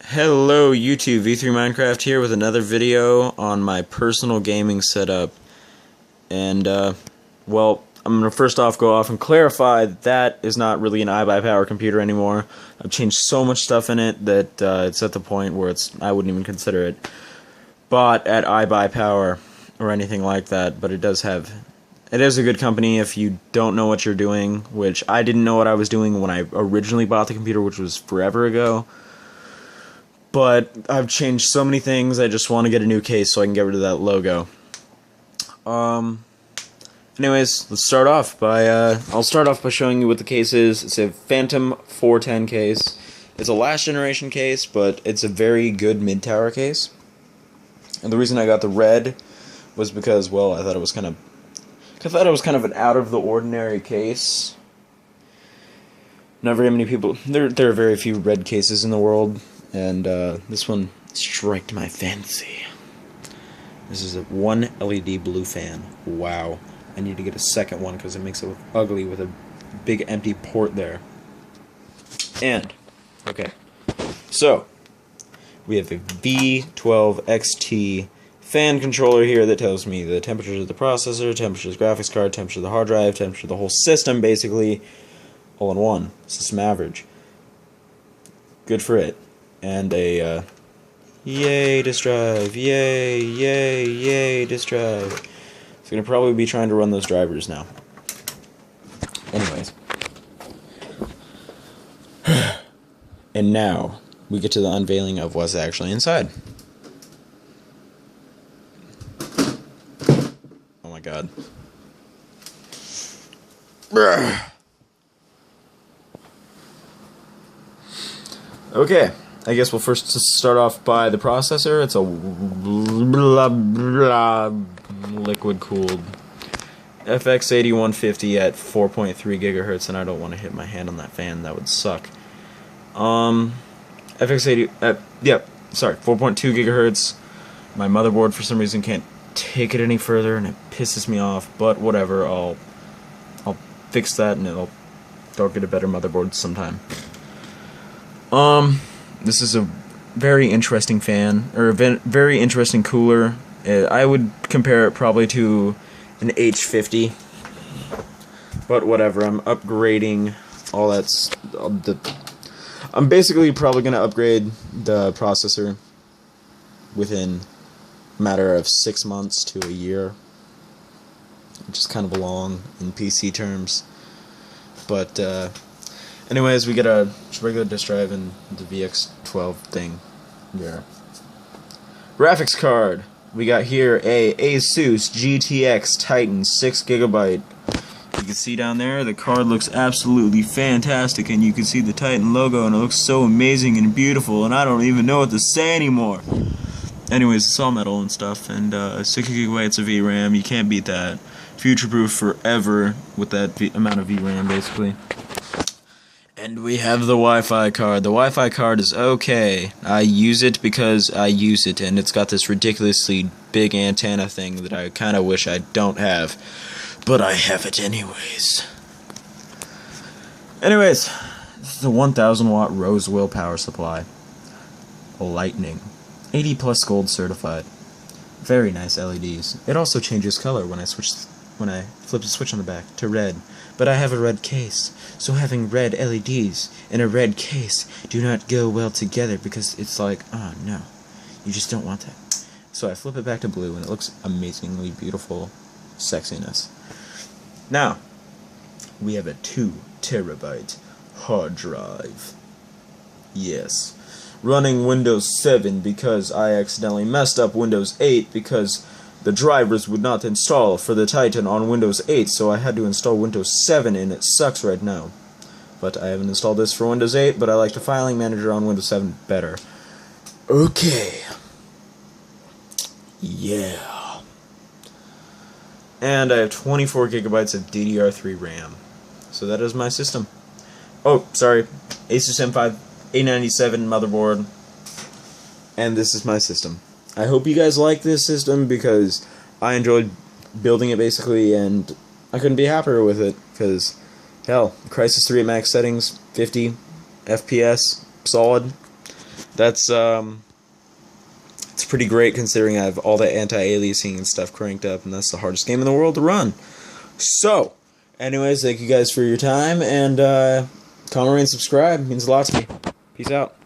Hello YouTube, V3 Minecraft here with another video on my personal gaming setup. And, well, I'm going to first off go off and clarify that is not really an iBuyPower computer anymore. I've changed so much stuff in it that it's at the point where I wouldn't even consider it bought at iBuyPower or anything like that, but it is a good company if you don't know what you're doing, which I didn't know what I was doing when I originally bought the computer, which was forever ago. But I've changed so many things, I just want to get a new case so I can get rid of that logo. Anyways, let's start off by, I'll start off by showing you what the case is. It's a Phantom 410 case. It's a last generation case, but it's a very good mid-tower case. And the reason I got the red was because, well, I thought it was kind of an out-of-the-ordinary case. Not very many people, there are very few red cases in the world. And this one struck my fancy. This is a 1 LED blue fan. Wow. I need to get a second one because it makes it look ugly with a big empty port there. And, okay. So, we have a V12XT fan controller here that tells me the temperatures of the processor, temperatures of the graphics card, temperature of the hard drive, temperature of the whole system, basically, all in one. System average. Good for it. And a, yay disk drive, yay disk drive. So I'm going to probably be trying to run those drivers now. Anyways. And now, we get to the unveiling of what's actually inside. Oh my god. Okay. I guess we'll first start off by the processor. It's a liquid-cooled FX8150 at 4.3 gigahertz, and I don't want to hit my hand on that fan. That would suck. FX80, 4.2 gigahertz. My motherboard for some reason can't take it any further, and it pisses me off. But whatever, I'll fix that, and I'll get a better motherboard sometime. This is a very interesting fan, or a very interesting cooler. I would compare it probably to an H50, but whatever. I'm upgrading all that. I'm basically probably going to upgrade the processor within a matter of 6 months to a year, which is kind of long in PC terms. But anyways, we get a regular disk drive and the VX12 thing here. Graphics card. We got here a Asus GTX TITAN 6GB. You can see down there, the card looks absolutely fantastic, and you can see the Titan logo, and it looks so amazing and beautiful, and I don't even know what to say anymore. Anyways, it's all metal and stuff, and 6GB of VRAM. You can't beat that. Future-proof forever with that amount of VRAM, basically. And we have the Wi-Fi card. The Wi-Fi card is okay. I use it because I use it, and it's got this ridiculously big antenna thing that I kind of wish I don't have. But I have it anyways. Anyways, this is a 1000 watt Rosewell power supply. Lightning. 80 plus gold certified. Very nice LEDs. It also changes color when I flip the switch on the back to red. But I have a red case, so having red LEDs in a red case do not go well together, because it's like, oh no, you just don't want that. So I flip it back to blue, and it looks amazingly beautiful sexiness. Now, we have a 2 terabyte hard drive. Yes. Running Windows 7 because I accidentally messed up Windows 8 because the drivers would not install for the Titan on Windows 8, so I had to install Windows 7, and it sucks right now. But I haven't installed this for Windows 8, but I like the filing manager on Windows 7 better. Okay. Yeah. And I have 24 gigabytes of DDR3 RAM. So that is my system. Oh, sorry. Asus M5 A97 motherboard. And this is my system. I hope you guys like this system because I enjoyed building it basically, and I couldn't be happier with it because, hell, Crysis 3 at max settings, 50 FPS, solid. that's it's pretty great considering I have all the anti-aliasing and stuff cranked up, and that's the hardest game in the world to run. So, anyways, thank you guys for your time, and comment, rate, and subscribe. It means a lot to me. Peace out.